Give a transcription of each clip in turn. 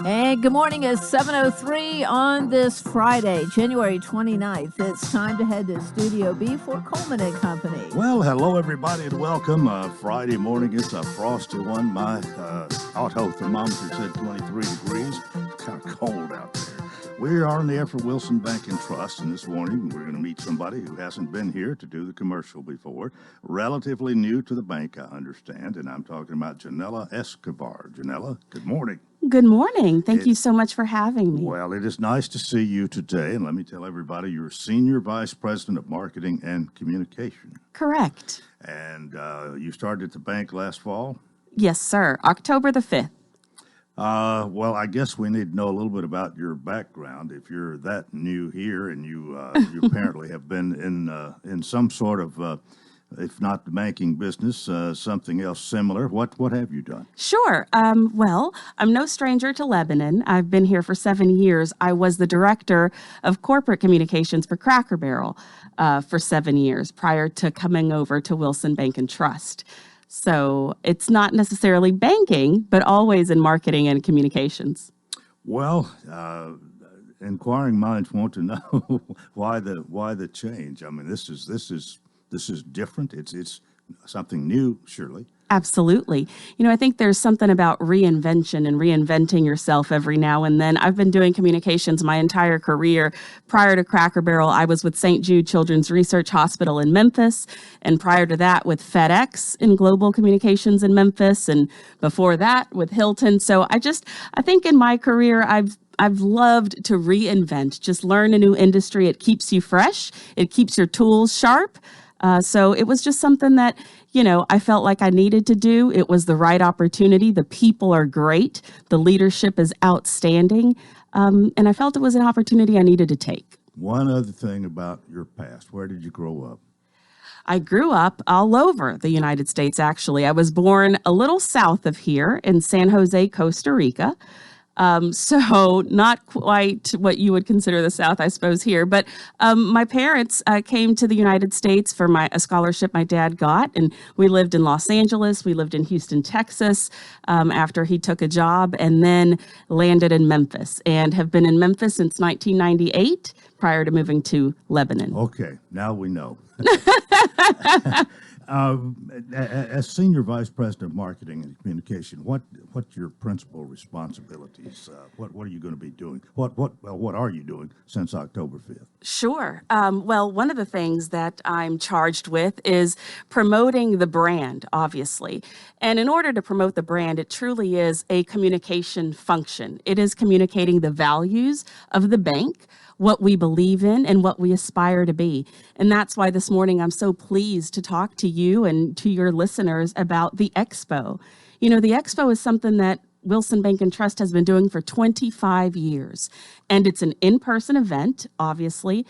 And good morning. It's 7:03 on this Friday, January 29th. It's time to head to Studio B for Coleman and Company. Well, hello, everybody, and welcome. Friday morning, it's a frosty one. My auto thermometer said 23 degrees. It's kind of cold out there. We are in the Effort Wilson Bank and Trust, and this morning we're going to meet somebody who hasn't been here to do the commercial before. Relatively new to the bank, I understand, and I'm talking about Janella Escobar. Janella, good morning. Good morning. Thank you so much for having me. Well, it is nice to see you today. And let me tell everybody, you're Senior Vice President of Marketing and Communication. Correct. And you started at the bank last fall? Yes, sir. October the 5th. Well, I guess we need to know a little bit about your background. If you're that new here and you apparently have been in some sort of if not the banking business, something else similar. What have you done? Sure. Well, I'm no stranger to Lebanon. I've been here for 7 years. I was the director of corporate communications for Cracker Barrel for 7 years prior to coming over to Wilson Bank and Trust. So it's not necessarily banking, but always in marketing and communications. Well, inquiring minds want to know why the change. I mean, this is different. It's something new, surely. Absolutely. You know, I think there's something about reinvention and reinventing yourself every now and then. I've been doing communications my entire career. Prior to Cracker Barrel, I was with St. Jude Children's Research Hospital in Memphis. And prior to that, with FedEx in global communications in Memphis. And before that, with Hilton. So I think in my career, I've loved to reinvent, just learn a new industry. It keeps you fresh. It keeps your tools sharp. So it was just something that, I felt like I needed to do. It was the right opportunity. The people are great. The leadership is outstanding. And I felt it was an opportunity I needed to take. One other thing about your past. Where did you grow up? I grew up all over the United States, actually. I was born a little south of here in San Jose, Costa Rica. So not quite what you would consider the South, I suppose, here. But my parents came to the United States for a scholarship my dad got. And we lived in Los Angeles. We lived in Houston, Texas, after he took a job, and then landed in Memphis and have been in Memphis since 1998 prior to moving to Lebanon. Okay, now we know. As Senior Vice President of Marketing and Communication, what's your principal responsibilities? What are you going to be doing? What are you doing since October 5th? Sure. Well, one of the things that I'm charged with is promoting the brand, obviously. And in order to promote the brand, it truly is a communication function. It is communicating the values of the bank, what we believe in, and what we aspire to be. And that's why this morning I'm so pleased to talk to you and to your listeners about the Expo. The Expo is something that Wilson Bank and Trust has been doing for 25 years. And it's an in-person event, obviously.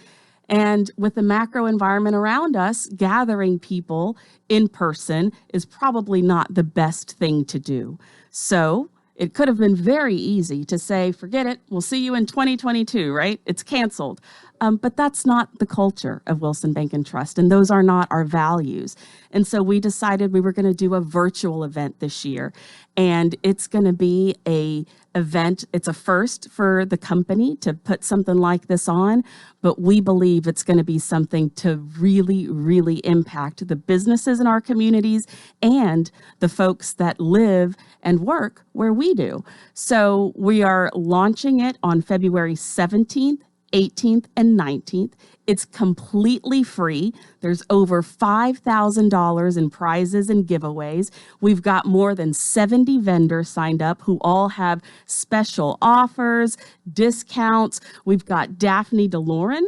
And with the macro environment around us, gathering people in person is probably not the best thing to do. So it could have been very easy to say, forget it, we'll see you in 2022, right? It's canceled. But that's not the culture of Wilson Bank and Trust, and those are not our values. And so we decided we were going to do a virtual event this year, and it's going to be a event. It's a first for the company to put something like this on, but we believe it's going to be something to really, really impact the businesses in our communities and the folks that live and work where we do. So we are launching it on February 17th, 18th, and 19th. It's completely free. There's over $5,000 in prizes and giveaways. We've got more than 70 vendors signed up who all have special offers, discounts. We've got Daphne DeLorean,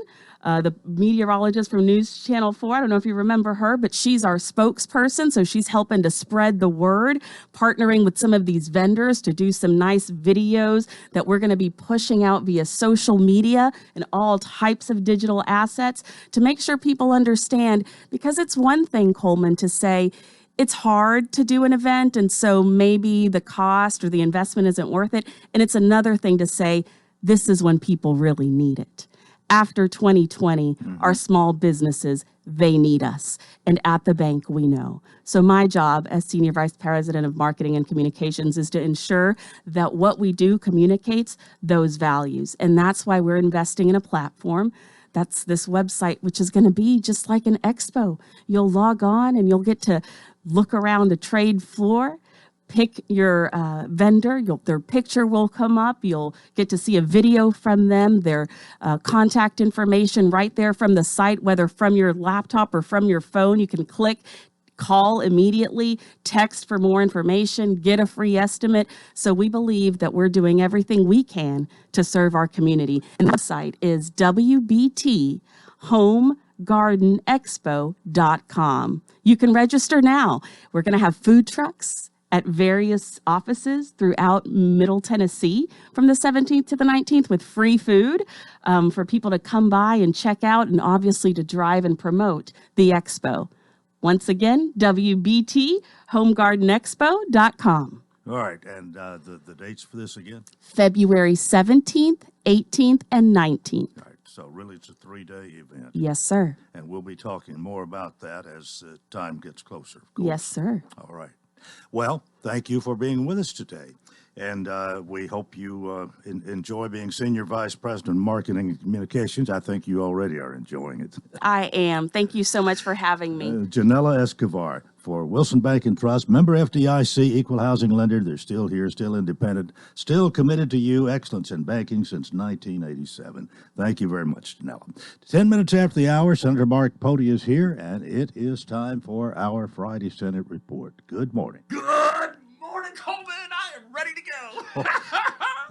the meteorologist from News Channel 4. I don't know if you remember her, but she's our spokesperson. So she's helping to spread the word, partnering with some of these vendors to do some nice videos that we're going to be pushing out via social media and all types of digital assets to make sure people understand, because it's one thing, Coleman, to say, it's hard to do an event, and so maybe the cost or the investment isn't worth it. And it's another thing to say, this is when people really need it. After 2020, our small businesses they need us. And at the bank, we know. So my job as Senior Vice President of Marketing and Communications is to ensure that what we do communicates those values. And that's why we're investing in a platform. That's this website, which is going to be just like an expo. You'll log on and you'll get to look around the trade floor, pick your vendor, their picture will come up. You'll get to see a video from them, their contact information right there from the site, whether from your laptop or from your phone. You can click, call immediately, text for more information, get a free estimate. So we believe that we're doing everything we can to serve our community. And the website is wbthomegardenexpo.com. You can register now. We're going to have food trucks at various offices throughout Middle Tennessee from the 17th to the 19th with free food for people to come by and check out, and obviously to drive and promote the expo. Once again, wbthomegardenexpo.com. All right, and the dates for this again? February 17th, 18th, and 19th. All right, so really it's a 3-day event. Yes, sir. And we'll be talking more about that as time gets closer, of course. Yes, sir. All right. Well, thank you for being with us today. And we hope you enjoy being Senior Vice President of Marketing and Communications. I think you already are enjoying it. I am. Thank you so much for having me. Janella Escobar for Wilson Bank and Trust, member FDIC, equal housing lender. They're still here, still independent, still committed to you. Excellence in banking since 1987. Thank you very much, Janella. 10 minutes after the hour, Senator Mark Pody is here, and it is time for our Friday Senate report. Good morning. Good morning, Coleman. I am ready to go.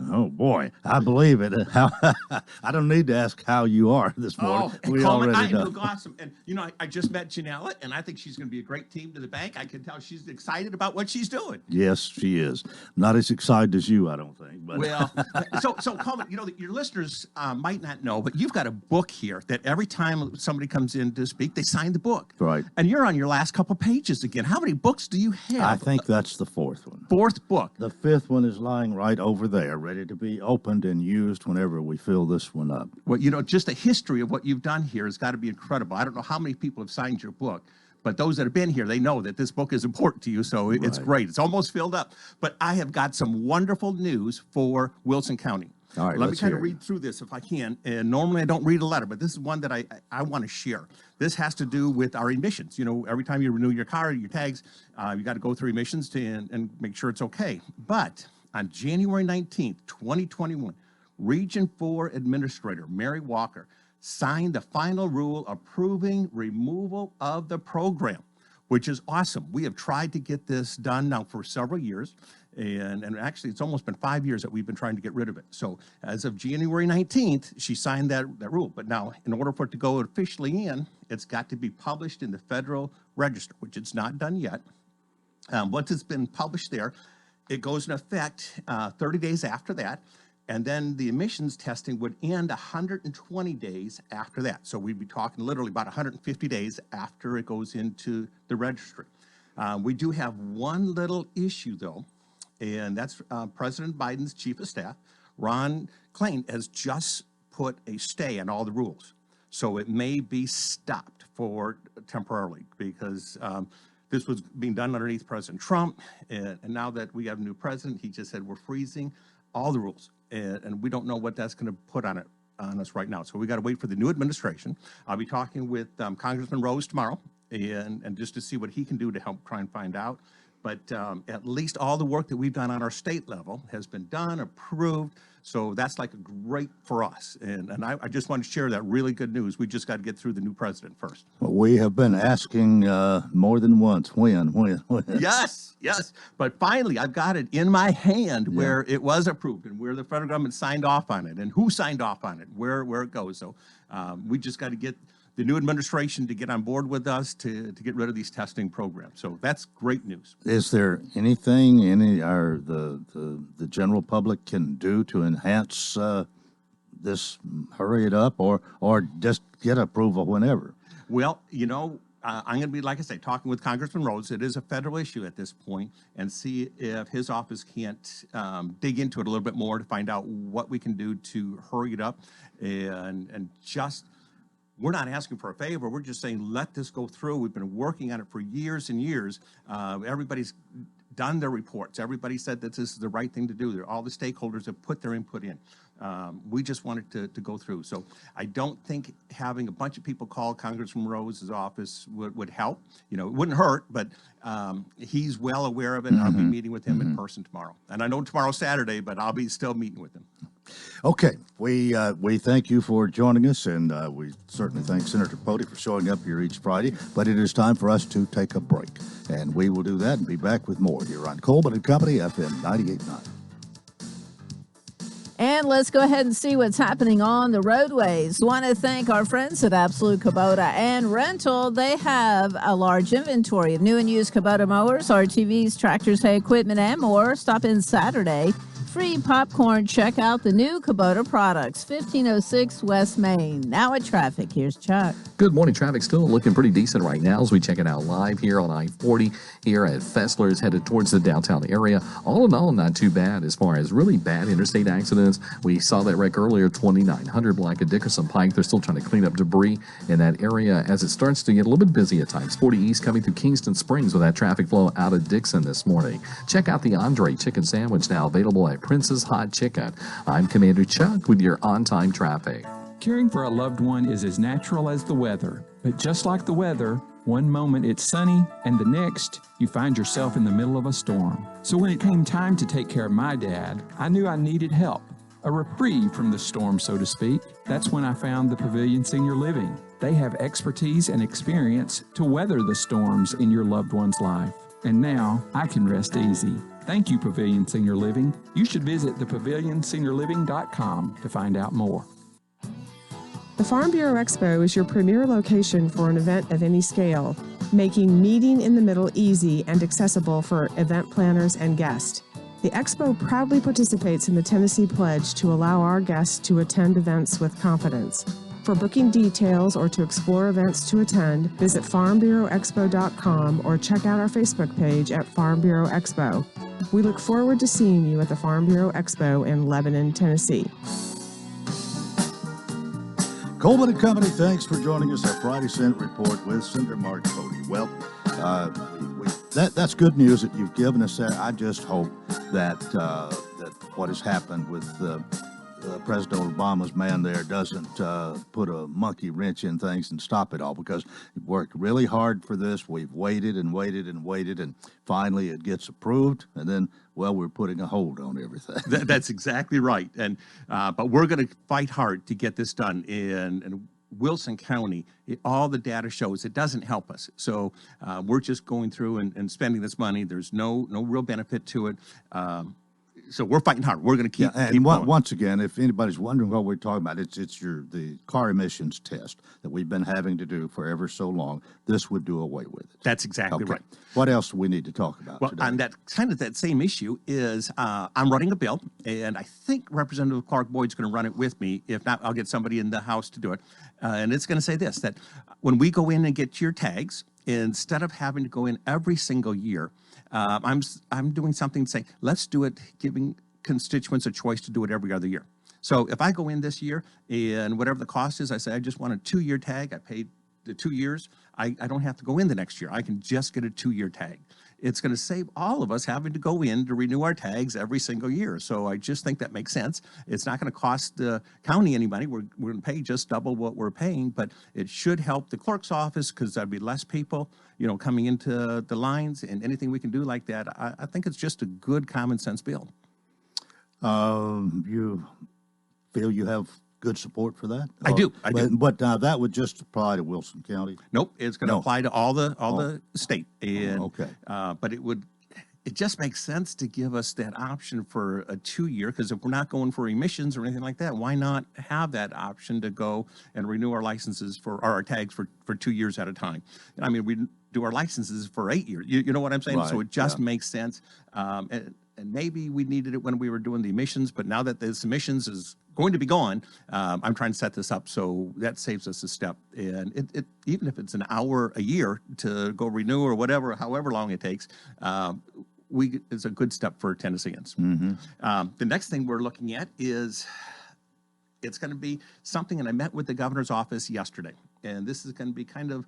Oh, boy. I believe it. I don't need to ask how you are this morning. We Coleman, I already know. look awesome. And, you know, I just met Janella, and I think she's going to be a great team to the bank. I can tell she's excited about what she's doing. Yes, she is. Not as excited as you, I don't think. But. Well, so Coleman, you know, your listeners might not know, but you've got a book here that every time somebody comes in to speak, they sign the book. Right. And you're on your last couple pages again. How many books do you have? I think that's the fourth one. Fourth book. The fifth one is lying right over there, ready to be opened and used whenever we fill this one up. Well, you know, just the history of what you've done here has got to be incredible. I don't know how many people have signed your book, but those that have been here, they know that this book is important to you, so it's great. It's almost filled up. But I have got some wonderful news for Wilson County. All right, Let me let's kind of hear it. read through this if I can. And normally I don't read a letter, but this is one that I want to share. This has to do with our emissions. You know, every time you renew your car, your tags, you got to go through emissions and make sure it's okay. But on January 19th, 2021, Region 4 Administrator Mary Walker signed the final rule approving removal of the program, which is awesome. We have tried to get this done now for several years, and actually it's almost been 5 years that we've been trying to get rid of it. So as of January 19th, she signed that rule. But now, in order for it to go officially in, it's got to be published in the Federal Register, which it's not done yet. Once it's been published there, it goes in effect 30 days after that. And then the emissions testing would end 120 days after that. So we'd be talking literally about 150 days after it goes into the registry. We do have one little issue, though, and that's President Biden's chief of staff, Ron Klain, has just put a stay on all the rules. So it may be stopped for temporarily because this was being done underneath President Trump. And now that we have a new president, he just said we're freezing all the rules. And we don't know what that's going to put on us right now. So we got to wait for the new administration. I'll be talking with Congressman Rose tomorrow and just to see what he can do to help try and find out. But at least all the work that we've done on our state level has been done, approved. So that's like a great for us. And I just want to share that really good news. We just got to get through the new president first. Well, we have been asking more than once, when? Yes. But finally, I've got it in my hand where it was approved and where the federal government signed off on it and who signed off on it, where it goes. So we just got to get the new administration to get on board with us to get rid of these testing programs. So that's great news. Is there anything the general public can do to enhance this, hurry it up, or just get approval whenever? Well, you know, I'm going to be, like I say, talking with Congressman Rhodes. It is a federal issue at this point, and see if his office can't dig into it a little bit more to find out what we can do to hurry it up and just we're not asking for a favor. We're just saying, let this go through. We've been working on it for years and years. Everybody's done their reports. Everybody said that this is the right thing to do. All the stakeholders have put their input in. We just wanted to go through. So I don't think having a bunch of people call Congressman Rose's office would help. You know, it wouldn't hurt, but he's well aware of it. I'll be meeting with him in person tomorrow. And I know tomorrow's Saturday, but I'll be still meeting with him. Okay, we thank you for joining us, and we certainly thank Senator Pody for showing up here each Friday. But it is time for us to take a break, and we will do that and be back with more here on Coleman and Company, FM 98.9. And let's go ahead and see what's happening on the roadways. Want to thank our friends at Absolute Kubota and Rental. They have a large inventory of new and used Kubota mowers, RTVs, tractors, hay equipment, and more. Stop in Saturday. Free popcorn. Check out the new Kubota products. 1506 West Main. Now at traffic. Here's Chuck. Good morning. Traffic still looking pretty decent right now as we check it out live here on I-40 here at Fessler's, headed towards the downtown area. All in all, not too bad as far as really bad interstate accidents. We saw that wreck earlier, 2900 block of Dickerson Pike. They're still trying to clean up debris in that area as it starts to get a little bit busy at times. 40 East coming through Kingston Springs with that traffic flow out of Dixon this morning. Check out the Andre Chicken Sandwich now available at Prince's Hot Chicken. I'm Commander Chuck with your on-time traffic. Caring for a loved one is as natural as the weather, but just like the weather, one moment it's sunny and the next you find yourself in the middle of a storm. So when it came time to take care of my dad, I knew I needed help, a reprieve from the storm, so to speak. That's when I found the Pavilion Senior Living. They have expertise and experience to weather the storms in your loved one's life. And now I can rest easy. Thank you, Pavilion Senior Living. You should visit thepavilionseniorliving.com to find out more. The Farm Bureau Expo is your premier location for an event of any scale, making meeting in the middle easy and accessible for event planners and guests. The Expo proudly participates in the Tennessee Pledge to allow our guests to attend events with confidence. For booking details or to explore events to attend, visit farmbureauexpo.com or check out our Facebook page at Farm Bureau Expo. We look forward to seeing you at the Farm Bureau Expo in Lebanon, Tennessee. Coleman and Company, thanks for joining us at Friday Senate Report with Senator Mark Pody. Well, that's good news that you've given us there. I just hope that that what has happened with President Obama's man there doesn't put a monkey wrench in things and stop it all, because he worked really hard for this. We've waited and waited and waited, and finally it gets approved, and then, well, we're putting a hold on everything. That's exactly right. And but we're going to fight hard to get this done. In Wilson County, all the data shows it doesn't help us. So we're just going through and spending this money. There's no real benefit to it. So we're fighting hard. We're going to keep going. Once again, if anybody's wondering what we're talking about, it's the car emissions test that we've been having to do for ever so long. This would do away with it. That's exactly right. What else do we need to talk about today? On that same issue is I'm running a bill, and I think Representative Clark Boyd's going to run it with me. If not, I'll get somebody in the House to do it. And it's going to say this, that when we go in and get your tags, instead of having to go in every single year, I'm doing something saying, let's do it, giving constituents a choice to do it every other year. So if I go in this year and whatever the cost is, I say, I just want a 2-year tag. I paid the 2 years. I don't have to go in the next year. I can just get a 2-year tag. It's going to save all of us having to go in to renew our tags every single year. So I just think that makes sense. It's not going to cost the county any money. We're going to pay just double what we're paying, but it should help the clerk's office because there'll be less people, coming into the lines, and anything we can do like that. I think it's just a good common sense bill. You feel you have good support for that? I do. But that would just apply to Wilson County? Nope, it's going to apply to all the state. And, okay. But it just makes sense to give us that option for a 2-year, because if we're not going for emissions or anything like that, why not have that option to go and renew our licenses for our tags for 2 years at a time? I mean, we do our licenses for 8 years. You know what I'm saying? Right, so it just makes sense. And maybe we needed it when we were doing the emissions, but now that this emissions is going to be gone, I'm trying to set this up so that saves us a step. And it even if it's an hour a year to go renew or whatever, however long it takes, it's a good step for Tennesseans. Mm-hmm. The next thing we're looking at is It's going to be something, and I met with the governor's office yesterday, and this is going to be kind of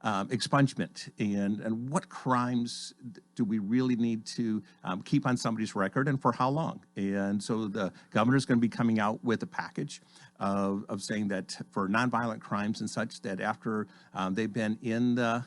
expungement and what crimes do we really need to keep on somebody's record and for how long. And so the governor's going to be coming out with a package of saying that for nonviolent crimes and such, that after they've been in the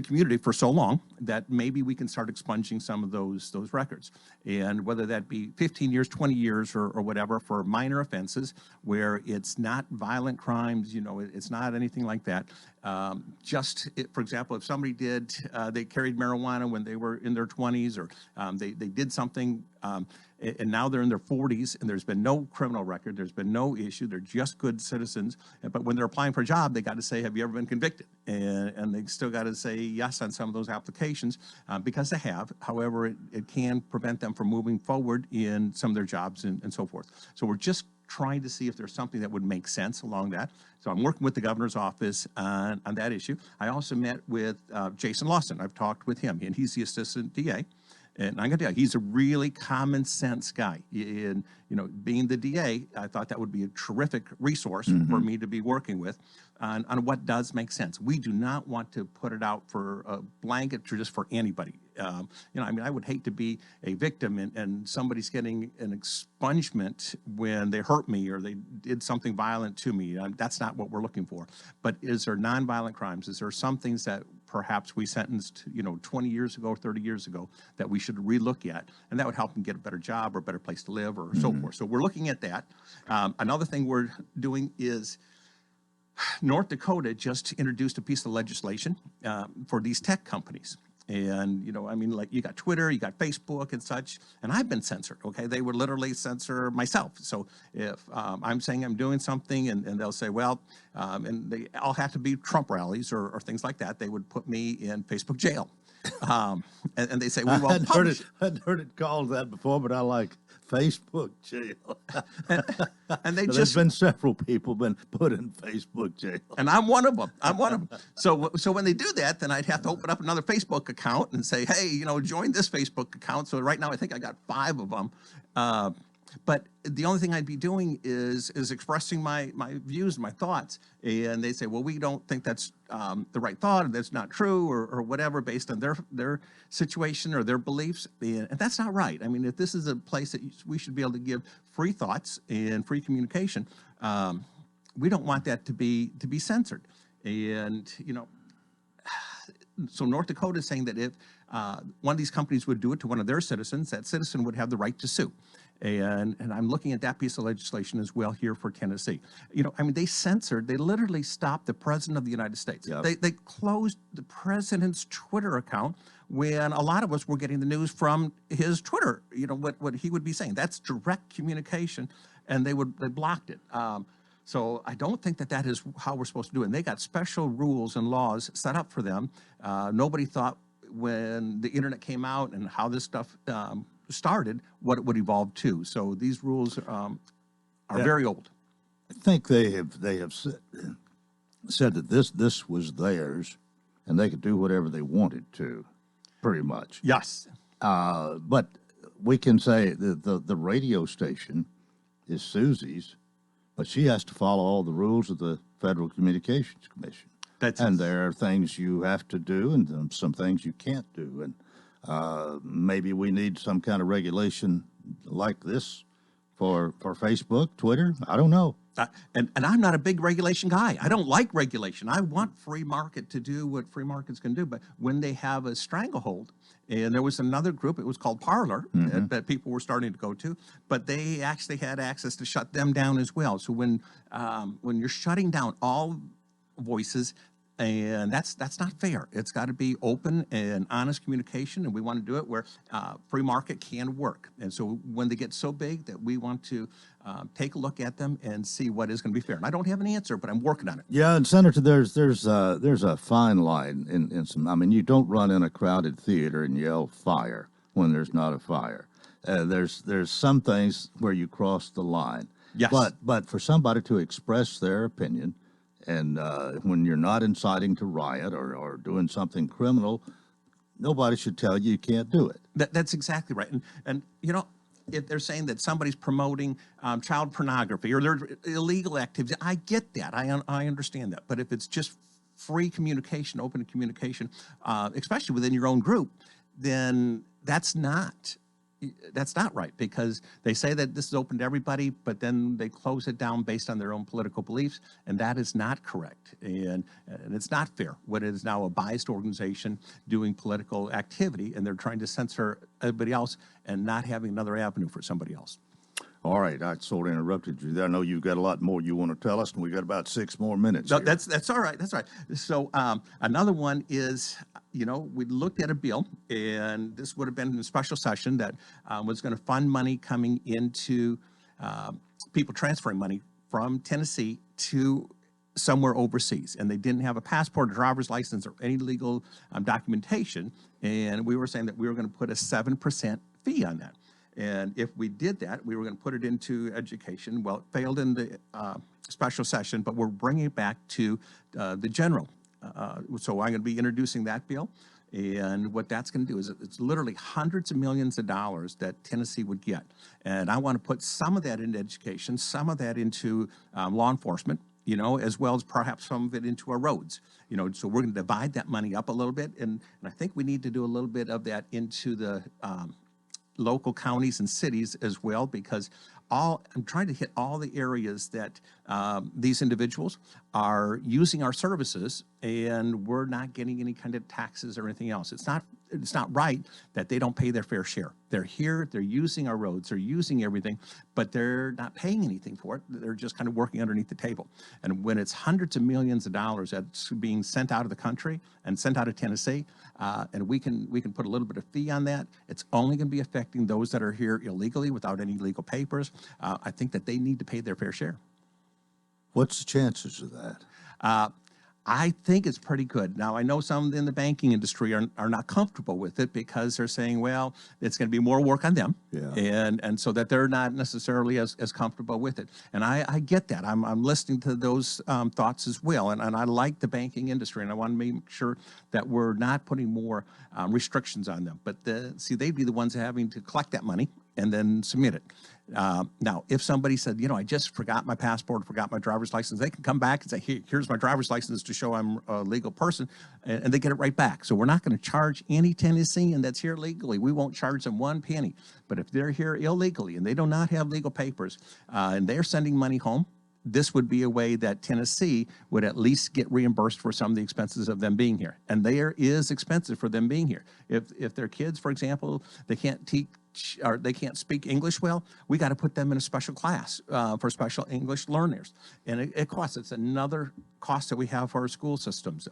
community for so long, that maybe we can start expunging some of those records. And whether that be 15 years, 20 years, or whatever for minor offenses where it's not violent crimes, you know, it's not anything like that. For example, if somebody they carried marijuana when they were in their 20s, or they did something and now they're in their 40s and there's been no criminal record, there's been no issue, they're just good citizens. But when they're applying for a job, they got to say, have you ever been convicted? And they still got to say yes on some of those applications because they have. However, it can prevent them from moving forward in some of their jobs and so forth. So we're just trying to see if there's something that would make sense along that. So I'm working with the governor's office on that issue. I also met with Jason Lawson. I've talked with him, and he's the assistant DA. And I'm going to tell you, he's a really common sense guy. And, you know, being the DA, I thought that would be a terrific resource for me to be working with on what does make sense. We do not want to put it out for a blanket or just for anybody. You know, I mean, I would hate to be a victim and somebody's getting an expungement when they hurt me or they did something violent to me. That's not what we're looking for. But is there nonviolent crimes? Is there some things that perhaps we sentenced, you know, 20 years ago, 30 years ago, that we should relook at, and that would help them get a better job or a better place to live or so forth. So we're looking at that. Another thing we're doing is North Dakota just introduced a piece of legislation for these tech companies. And, you know, I mean, like you got Twitter, you got Facebook and such, and I've been censored, okay? They would literally censor myself. So if I'm saying I'm doing something and they'll say, well, and they all have to be Trump rallies or things like that, they would put me in Facebook jail. And they say, we won't publish it. I'd heard it called that before, but I like Facebook jail. and they There's been several people been put in Facebook jail. And I'm one of them. So when they do that, then I'd have to open up another Facebook account and say, hey, you know, join this Facebook account. So right now I think I got 5 of them. But the only thing I'd be doing is expressing my views, my thoughts. And they say, well, we don't think that's the right thought, or that's not true, or whatever, based on their situation or their beliefs. And that's not right. I mean, if this is a place that we should be able to give free thoughts and free communication, we don't want that to be censored. And, you know, so North Dakota is saying that if one of these companies would do it to one of their citizens, that citizen would have the right to sue. And I'm looking at that piece of legislation as well here for Tennessee. You know, I mean, they literally stopped the president of the United States. Yep. They closed the president's Twitter account when a lot of us were getting the news from his Twitter, you know, what he would be saying. That's direct communication, and they blocked it. So I don't think that is how we're supposed to do it. And they got special rules and laws set up for them. Nobody thought when the internet came out and how this stuff started, what it would evolve to. So these rules are very old. I think they have said that this was theirs, and they could do whatever they wanted to, pretty much. Yes. But we can say the radio station is Susie's, but she has to follow all the rules of the Federal Communications Commission. And there are things you have to do and some things you can't do. And maybe we need some kind of regulation like this for Facebook, Twitter. I don't know. And I'm not a big regulation guy. I don't like regulation. I want free market to do what free markets can do. But when they have a stranglehold, and there was another group, it was called Parler, that people were starting to go to, but they actually had access to shut them down as well. So when you're shutting down all voices, and that's not fair. It's got to be open and honest communication, and we want to do it where free market can work. And so when they get so big that we want to take a look at them and see what is going to be fair. And I don't have an answer, but I'm working on it. Yeah, and Senator, there's a fine line in some. I mean, you don't run in a crowded theater and yell fire when there's not a fire. There's some things where you cross the line. Yes. But for somebody to express their opinion, and when you're not inciting to riot or doing something criminal, nobody should tell you can't do it. That's exactly right. And you know, if they're saying that somebody's promoting child pornography or their illegal activity, I get that. I understand that. But if it's just free communication, open communication, especially within your own group, then that's not right, because they say that this is open to everybody, but then they close it down based on their own political beliefs, and that is not correct. And it's not fair when it is now a biased organization doing political activity, and they're trying to censor everybody else and not having another avenue for somebody else. All right, I sort of interrupted you there. I know you've got a lot more you want to tell us, and we got about 6 more minutes. No, that's all right. That's all right. So another one is, we looked at a bill, and this would have been in a special session that was going to fund money coming into people transferring money from Tennessee to somewhere overseas, and they didn't have a passport, a driver's license, or any legal documentation. And we were saying that we were going to put a 7% fee on that. And if we did that, we were going to put it into education. Well, it failed in the special session, but we're bringing it back to the general. So I'm going to be introducing that bill. And what that's going to do is it's literally hundreds of millions of dollars that Tennessee would get. And I want to put some of that into education, some of that into law enforcement, as well as perhaps some of it into our roads. So we're going to divide that money up a little bit. And I think we need to do a little bit of that into the local counties and cities as well, because I'm trying to hit all the areas that these individuals are using our services, and we're not getting any kind of taxes or anything else. It's not right that they don't pay their fair share. They're here, they're using our roads, they're using everything, but they're not paying anything for it. They're just kind of working underneath the table. And when it's hundreds of millions of dollars that's being sent out of the country and sent out of Tennessee, and we can put a little bit of fee on that, it's only going to be affecting those that are here illegally without any legal papers. I think that they need to pay their fair share. What's the chances of that? I think it's pretty good. Now, I know some in the banking industry are not comfortable with it because they're saying, well, it's going to be more work on them. Yeah. And so that they're not necessarily as comfortable with it. And I get that. I'm listening to those thoughts as well. And I like the banking industry, and I want to make sure that we're not putting more restrictions on them. But they'd be the ones having to collect that money and then submit it. Now, if somebody said, I just forgot my passport, forgot my driver's license, they can come back and say, here's my driver's license to show I'm a legal person, and they get it right back. So we're not going to charge any Tennessean that's here legally. We won't charge them one penny. But if they're here illegally and they do not have legal papers, and they're sending money home, this would be a way that Tennessee would at least get reimbursed for some of the expenses of them being here. And there is expensive for them being here. If their kids, for example, they can't teach or they can't speak English well, we got to put them in a special class for special English learners. And it costs. It's another cost that we have for our school systems.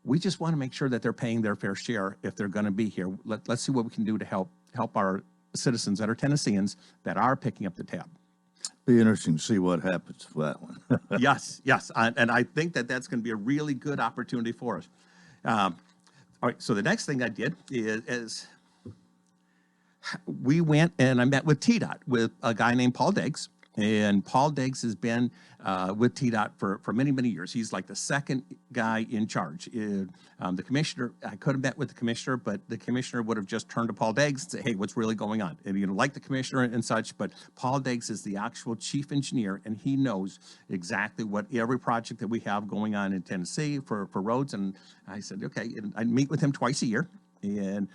We just want to make sure that they're paying their fair share if they're going to be here. Let's see what we can do to help our citizens that are Tennesseans that are picking up the tab. Be interesting to see what happens for that one. Yes. And I think that that's going to be a really good opportunity for us. All right, so the next thing I did is we went and I met with TDOT with a guy named Paul Diggs. And Paul Diggs has been with TDOT for many, many years. He's like the second guy in charge. The commissioner, I could have met with the commissioner, but the commissioner would have just turned to Paul Diggs and said, hey, what's really going on? And like the commissioner and such, but Paul Diggs is the actual chief engineer, and he knows exactly what every project that we have going on in Tennessee for roads. And I said, okay, and I meet with him twice a year. And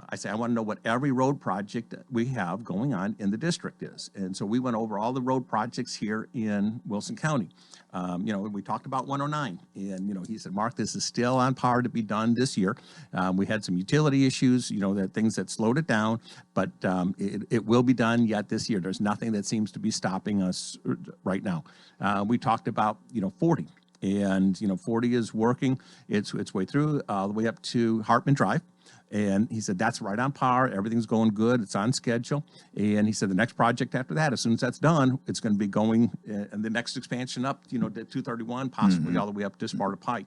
I say, I want to know what every road project we have going on in the district is. And so we went over all the road projects here in Wilson County. We talked about 109. And, he said, Mark, this is still on par to be done this year. We had some utility issues, things that slowed it down, but it will be done yet this year. There's nothing that seems to be stopping us right now. We talked about, 40. And, 40 is working its way through all the way up to Hartman Drive. And he said, that's right on par. Everything's going good. It's on schedule. And he said, the next project after that, as soon as that's done, it's going to be going, and the next expansion up, to 231, possibly all the way up to Sparta Pike.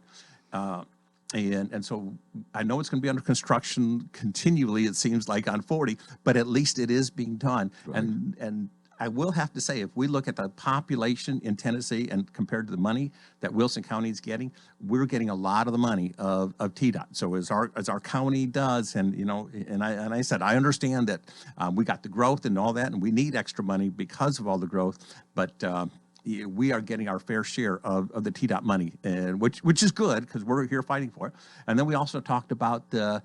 And so I know it's going to be under construction continually, it seems like, on 40, but at least it is being done. Right. And I will have to say, if we look at the population in Tennessee and compared to the money that Wilson County is getting, we're getting a lot of the money of TDOT. So as our county does, and I said, I understand that we got the growth and all that, and we need extra money because of all the growth, but we are getting our fair share of the TDOT money, and which is good because we're here fighting for it. And then we also talked about the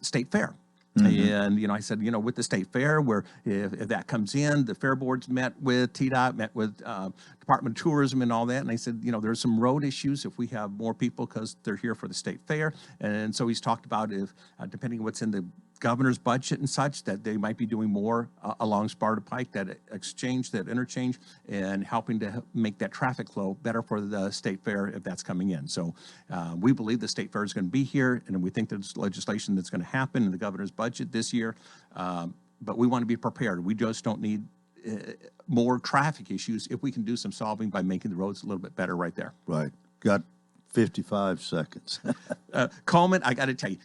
state fair. Mm-hmm. And, I said, with the state fair, where if that comes in, the fair boards met with TDOT, met with Department of Tourism and all that. And I said, there's some road issues if we have more people because they're here for the state fair. And so he's talked about if, depending on what's in the governor's budget and such, that they might be doing more along Sparta Pike, that exchange, that interchange, and helping to make that traffic flow better for the state fair if that's coming in. So we believe the state fair is going to be here, and we think there's legislation that's going to happen in the governor's budget this year. But we want to be prepared. We just don't need more traffic issues if we can do some solving by making the roads a little bit better right there. Right. Got 55 seconds. Coleman, I got to tell you,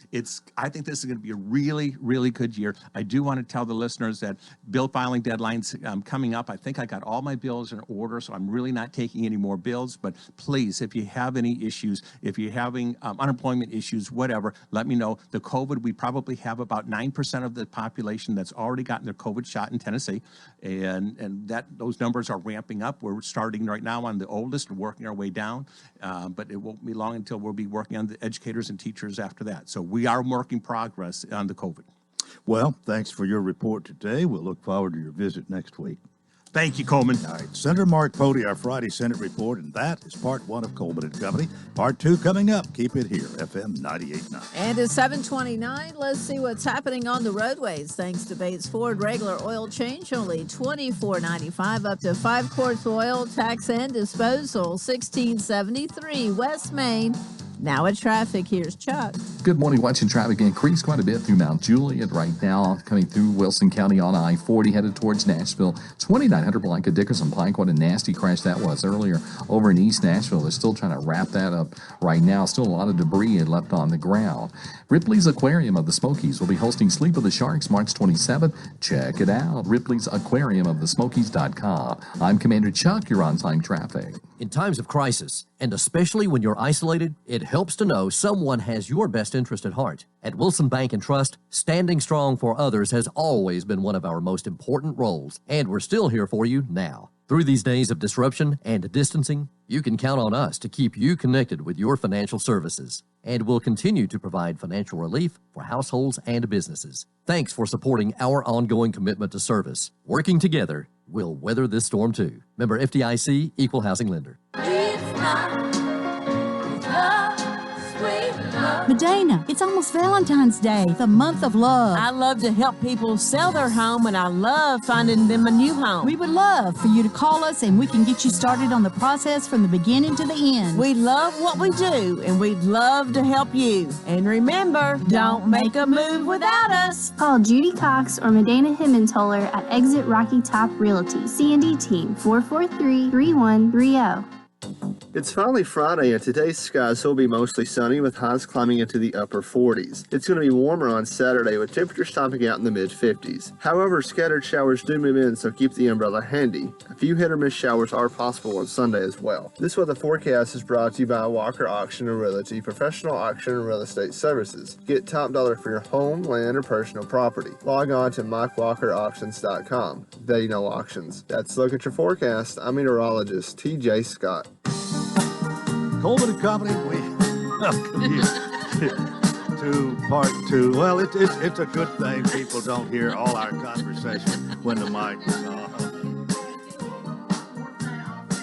I think this is going to be a really, really good year. I do want to tell the listeners that bill filing deadline's coming up. I think I got all my bills in order, so I'm really not taking any more bills. But please, if you have any issues, if you're having unemployment issues, whatever, let me know. The COVID, we probably have about 9% of the population that's already gotten their COVID shot in Tennessee, and those numbers are ramping up. We're starting right now on the oldest and working our way down, but it won't be long until we'll be working on the educators and teachers after that. So we are making progress on the COVID. Well, thanks for your report today. We'll look forward to your visit next week. Thank you, Coleman. All right, Senator Mark Pody, our Friday Senate report, and that is part one of Coleman and Company. Part two coming up. Keep it here, FM 98.9. And it's 7:29. Let's see what's happening on the roadways. Thanks to Bates Ford, regular oil change only $24.95 up to 5 quarts oil, tax and disposal $16.73. West Main. Now at traffic, here's Chuck. Good morning. Watching traffic increase quite a bit through Mount Juliet right now, coming through Wilson County on I-40, headed towards Nashville. 2900 Blanca Dickerson Pike. What a nasty crash that was earlier over in East Nashville. They're still trying to wrap that up right now. Still a lot of debris left on the ground. Ripley's Aquarium of the Smokies will be hosting Sleep of the Sharks March 27th. Check it out. Ripley's Aquarium of the Smokies.com. I'm Commander Chuck. You're on time traffic. In times of crisis, and especially when you're isolated, it helps to know someone has your best interest at heart. At Wilson Bank and Trust, standing strong for others has always been one of our most important roles, and we're still here for you now. Through these days of disruption and distancing, you can count on us to keep you connected with your financial services, and we'll continue to provide financial relief for households and businesses. Thanks for supporting our ongoing commitment to service. Working together, we'll weather this storm too. Member FDIC, Equal Housing Lender. Medina, it's almost Valentine's Day, the month of love. I love to help people sell their home, and I love finding them a new home. We would love for you to call us, and we can get you started on the process from the beginning to the end. We love what we do, and we'd love to help you. And remember, don't make a move without us. Call Judy Cox or Medina Himmentoller at Exit Rocky Top Realty. C&D Team, 443-3130. It's finally Friday, and today's skies will be mostly sunny with highs climbing into the upper 40s. It's going to be warmer on Saturday with temperatures topping out in the mid-50s. However, scattered showers do move in, so keep the umbrella handy. A few hit-or-miss showers are possible on Sunday as well. This weather forecast is brought to you by Walker Auction and Realty, professional auction and real estate services. Get top dollar for your home, land, or personal property. Log on to MikeWalkerAuctions.com. They know auctions. That's a look at your forecast. I'm meteorologist TJ Scott. Coleman and Company, we welcome you to part two. Well, it's a good thing people don't hear all our conversation when the mic is on.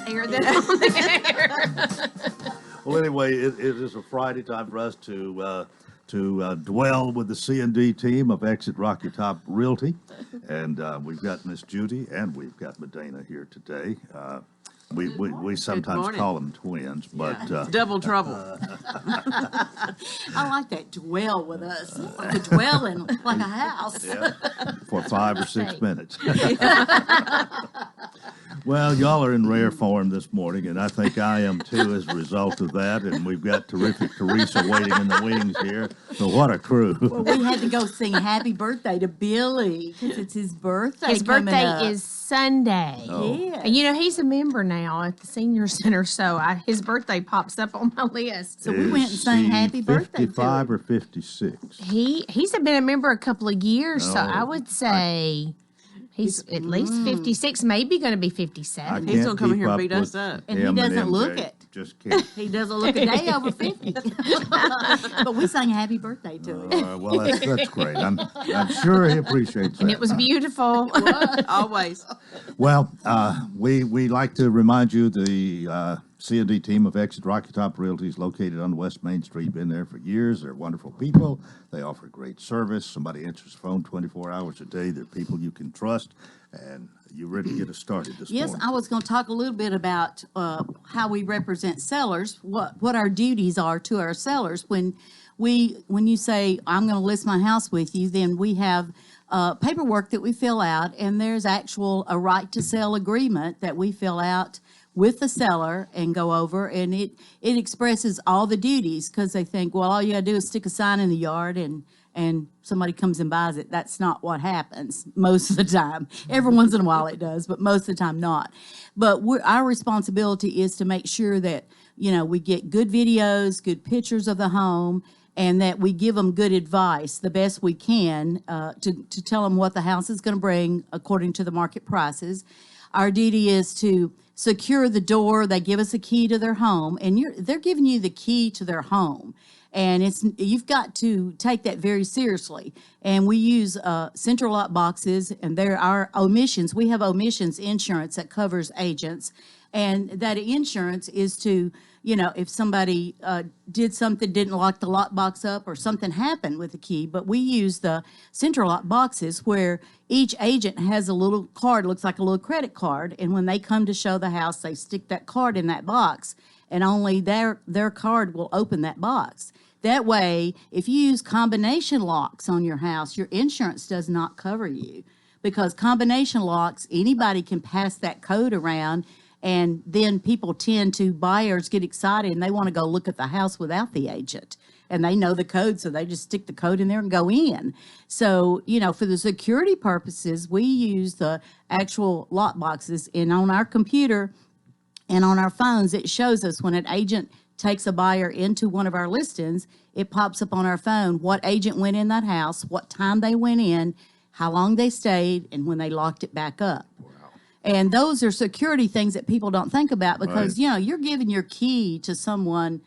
Air that on there. Well, anyway, it is a Friday time for us to dwell with the C&D team of Exit Rocky Top Realty. And we've got Miss Judy and we've got Medina here today. We sometimes call them twins, but double trouble. I like that. Dwell with us, like a dwelling, like a house. Yeah, for 5 or 6 minutes. Well, y'all are in rare form this morning, and I think I am too as a result of that. And we've got terrific Teresa waiting in the wings here. So what a crew. Well, we had to go sing happy birthday to Billy because it's his birthday. His coming birthday up. is Sunday. Oh. Yeah. And he's a member now at the senior center, so his birthday pops up on my list. So we went and sang Is he happy birthday to 55 him. or 56? He's been a member a couple of years, so Oh, I would say he's at least 56, maybe going to be I 57. He's gonna can't come in keep here and beat with us up. And he him doesn't look MJ. it. Just can't. He doesn't look a day over 50. But we sang happy birthday to him. Well, that's great. I'm sure he appreciates that. And it was beautiful. Always. Well, we like to remind you the C&D team of Exit Rocky Top Realty is located on West Main Street. Been there for years. They're wonderful people. They offer great service. Somebody answers the phone 24 hours a day. They're people you can trust. And you ready to get us started this Yes, morning? I was going to talk a little bit about how we represent sellers, what our duties are to our sellers. When you say, I'm going to list my house with you, then we have paperwork that we fill out, and there's a right to sell agreement that we fill out with the seller and go over, and it expresses all the duties, because they think, well, all you got to do is stick a sign in the yard and somebody comes and buys it. That's not what happens most of the time. Every once in a while it does, but most of the time not. But our responsibility is to make sure that, we get good videos, good pictures of the home, and that we give them good advice, the best we can, to tell them what the house is going to bring according to the market prices. Our duty is to secure the door. They give us a key to their home, and they're giving you the key to their home. And you've got to take that very seriously. And we use central lock boxes, and there are omissions. We have omissions insurance that covers agents, and that insurance is to, if somebody did something, didn't lock the lock box up, or something happened with the key. But we use the central lock boxes where each agent has a little card, looks like a little credit card, and when they come to show the house, they stick that card in that box, and only their card will open that box. That way, if you use combination locks on your house, your insurance does not cover you, because combination locks, anybody can pass that code around, and then buyers get excited and they want to go look at the house without the agent. And they know the code, so they just stick the code in there and go in. So, for the security purposes, we use the actual lock boxes, and on our computer and on our phones, it shows us when an agent takes a buyer into one of our listings, it pops up on our phone what agent went in that house, what time they went in, how long they stayed, and when they locked it back up. Wow. And those are security things that people don't think about, because, you're giving your key to someone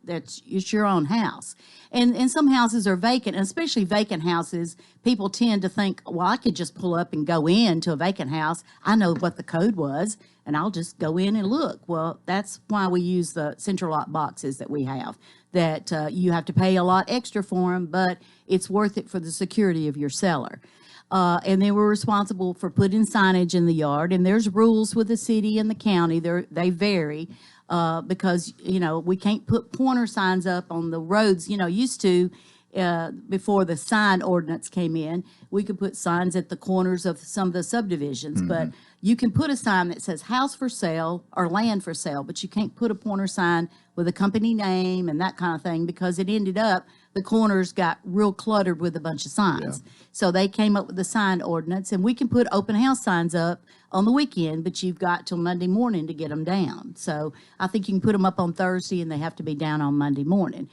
that's your own house. And some houses are vacant, and especially vacant houses, people tend to think, well, I could just pull up and go into a vacant house. I know what the code was, and I'll just go in and look. Well, that's why we use the central lock boxes that we have, that you have to pay a lot extra for them, but it's worth it for the security of your seller. And then we're responsible for putting signage in the yard, and there's rules with the city and the county. They vary. Because, we can't put pointer signs up on the roads, used to, before the sign ordinance came in, we could put signs at the corners of some of the subdivisions, but you can put a sign that says house for sale or land for sale, but you can't put a pointer sign with a company name and that kind of thing, because it ended up, the corners got real cluttered with a bunch of signs. Yeah. So they came up with the sign ordinance, and we can put open house signs up on the weekend, but you've got till Monday morning to get them down. So I think you can put them up on Thursday, and they have to be down on Monday morning.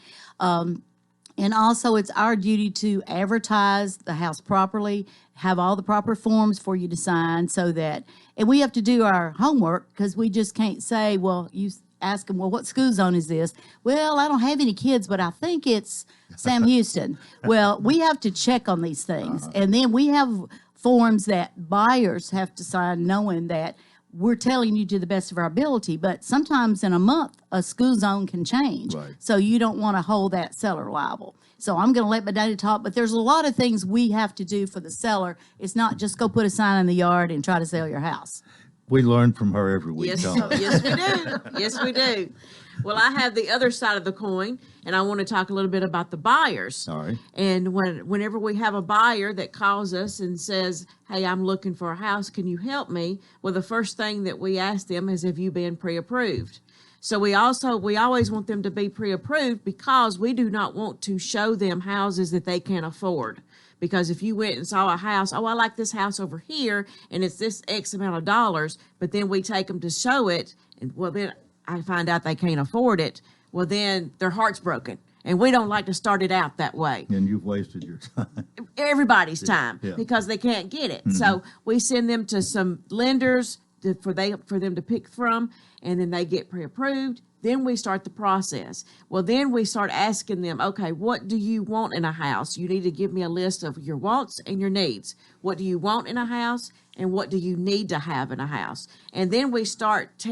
And also, it's our duty to advertise the house properly, have all the proper forms for you to sign, and we have to do our homework, because we just can't say, well, you ask them, well, what school zone is this? Well, I don't have any kids, but I think it's Sam Houston. Well, we have to check on these things. And then we have forms that buyers have to sign, knowing that we're telling you to the best of our ability, but sometimes in a month, a school zone can change. Right. So you don't want to hold that seller liable. So I'm going to let my daddy talk, but there's a lot of things we have to do for the seller. It's not just go put a sign in the yard and try to sell your house. We learn from her every week. Yes, don't we? yes, we do. Yes, we do. Well, I have the other side of the coin, and I want to talk a little bit about the buyers. All right. And whenever we have a buyer that calls us and says, hey, I'm looking for a house, can you help me? Well, the first thing that we ask them is, have you been pre-approved? So we always want them to be pre-approved because we do not want to show them houses that they can't afford. Because if you went and saw a house, oh, I like this house over here, and it's this X amount of dollars, but then we take them to show it, and well, then I find out they can't afford it, well, then their heart's broken. And we don't like to start it out that way. And you've wasted your time. Everybody's time Yeah. because they can't get it. So we send them to some lenders for them to pick from, and then they get pre-approved. Then we start the process. Well, then we start asking them, okay, what do you want in a house? You need to give me a list of your wants and your needs. What do you want in a house, and what do you need to have in a house? And then we start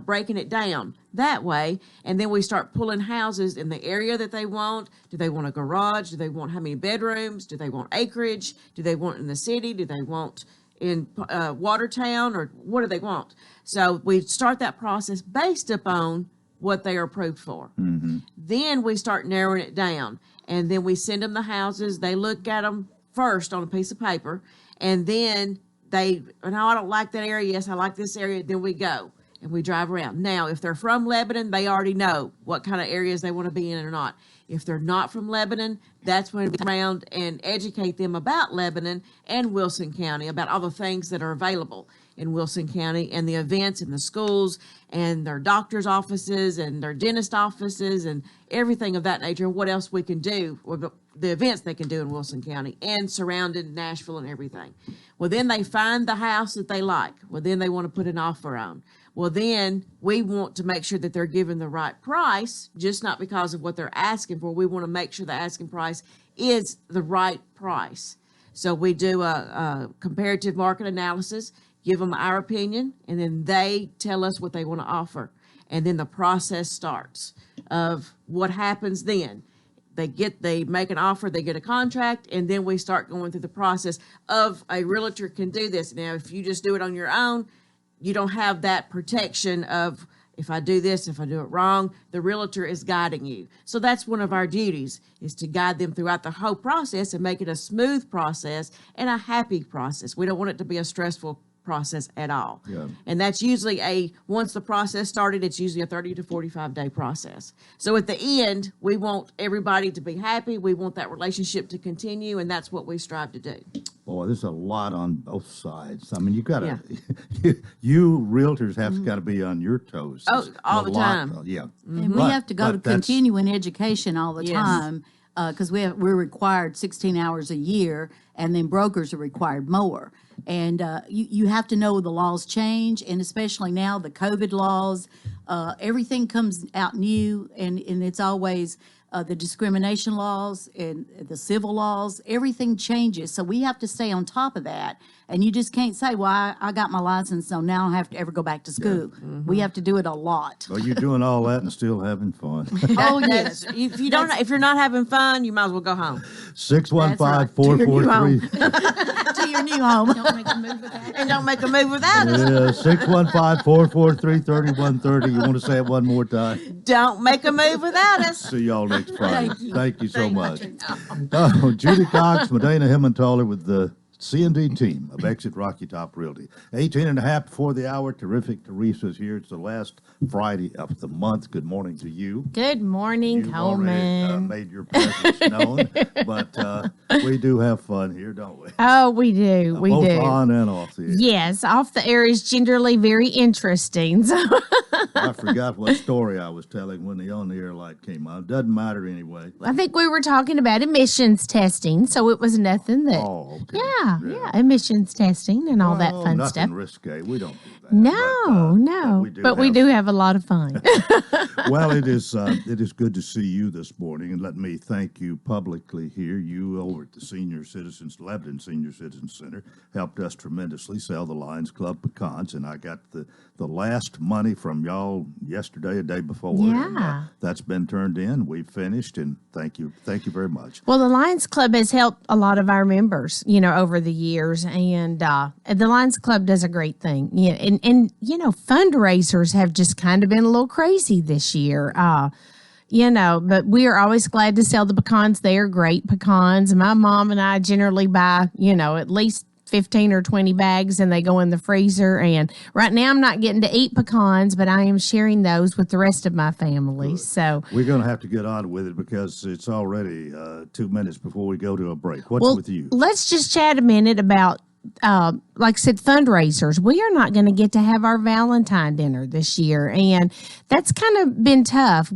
breaking it down that way, and then we start pulling houses in the area that they want. Do they want a garage? Do they want how many bedrooms? Do they want acreage? Do they want in the city? Do they want in Watertown, or what do they want? So we start that process based upon what they are approved for. Then we start narrowing it down, and then we send them the houses. They look at them first on a piece of paper, and then no, I don't like that area. Yes, I like this area. Then we go and we drive around. Now, if they're from Lebanon, they already know what kind of areas they want to be in or not. If they're not from Lebanon, that's when we go around and educate them about Lebanon and Wilson County, about all the things that are available in Wilson County and the events and the schools and their doctor's offices and their dentist offices and everything of that nature, and what else we can do, or the events they can do in Wilson County and surrounding Nashville and everything. Well, then they find the house that they like. Well, then they want to put an offer on. Well, then we want to make sure that they're given the right price, just not because of what they're asking for. We want to make sure the asking price is the right price. So we do a comparative market analysis, give them our opinion, and then they tell us what they want to offer. And then the process starts of what happens then. They make an offer, they get a contract, and then we start going through the process of a realtor can do this. Now, if you just do it on your own, you don't have that protection of, if I do this, if I do it wrong, the realtor is guiding you. So that's one of our duties, is to guide them throughout the whole process and make it a smooth process and a happy process. We don't want it to be a stressful process at all. Yeah. And that's usually once the process started, it's usually a 30 to 45 day process. So at the end, we want everybody to be happy. We want that relationship to continue, and that's what we strive to do. Boy, there's a lot on both sides. I mean, you got to, you realtors have got to be on your toes. Oh, all the time. Yeah. And we have to go to continuing education all the time, because we're required 16 hours a year, and then brokers are required more. And you have to know the laws change, and especially now the COVID laws, everything comes out new, and it's always the discrimination laws and the civil laws, everything changes. So we have to stay on top of that. And you just can't say, well, I got my license, so now I don't have to ever go back to school. We have to do it a lot. Well, you're doing all that and still having fun. Oh, yes. If you're not having fun, you might as well go home. 615-443. To your new home. Don't make a move without us. And don't make a move without us. Yeah, 615-443-3130. You want to say it one more time? Don't make a move without us. See y'all next Friday. Thank you so much. you. Judy Cox, Medina Hemmentaler with the C&D team of Exit Rocky Top Realty. 18 and a half before the hour. Terrific. Teresa's here. It's the last Friday of the month. Good morning to you. Good morning, You've Coleman. already made your presence known, but we do have fun here, don't we? Oh, we do. We Both do. on and off the air. Yes, off the air is generally very interesting. So I forgot what story I was telling when the on-the-air light came on. Doesn't matter anyway. I think we were talking about emissions testing, so it was nothing that. Oh, okay. Yeah, emissions testing and all that fun nothing stuff. Risque. We don't do that. No, but we do have a lot of fun. Well, it is good to see you this morning, and let me thank you publicly here. You over at the Lebanon Senior Citizens Center helped us tremendously sell the Lions Club pecans, and I got the last money from y'all yesterday, a day before. Yeah. And, that's been turned in. We've finished, and thank you very much. Well, the Lions Club has helped a lot of our members, over the years, and the Lions Club does a great thing. Yeah, and fundraisers have just kind of been a little crazy this year. But we are always glad to sell the pecans. They are great pecans. My mom and I generally buy, at least 15 or 20 bags, and they go in the freezer. And right now I'm not getting to eat pecans, but I am sharing those with the rest of my family. Good. So we're going to have to get on with it because it's already 2 minutes before we go to a break. What's with you? Let's just chat a minute about like I said, fundraisers. We are not going to get to have our Valentine dinner this year, and that's kind of been tough.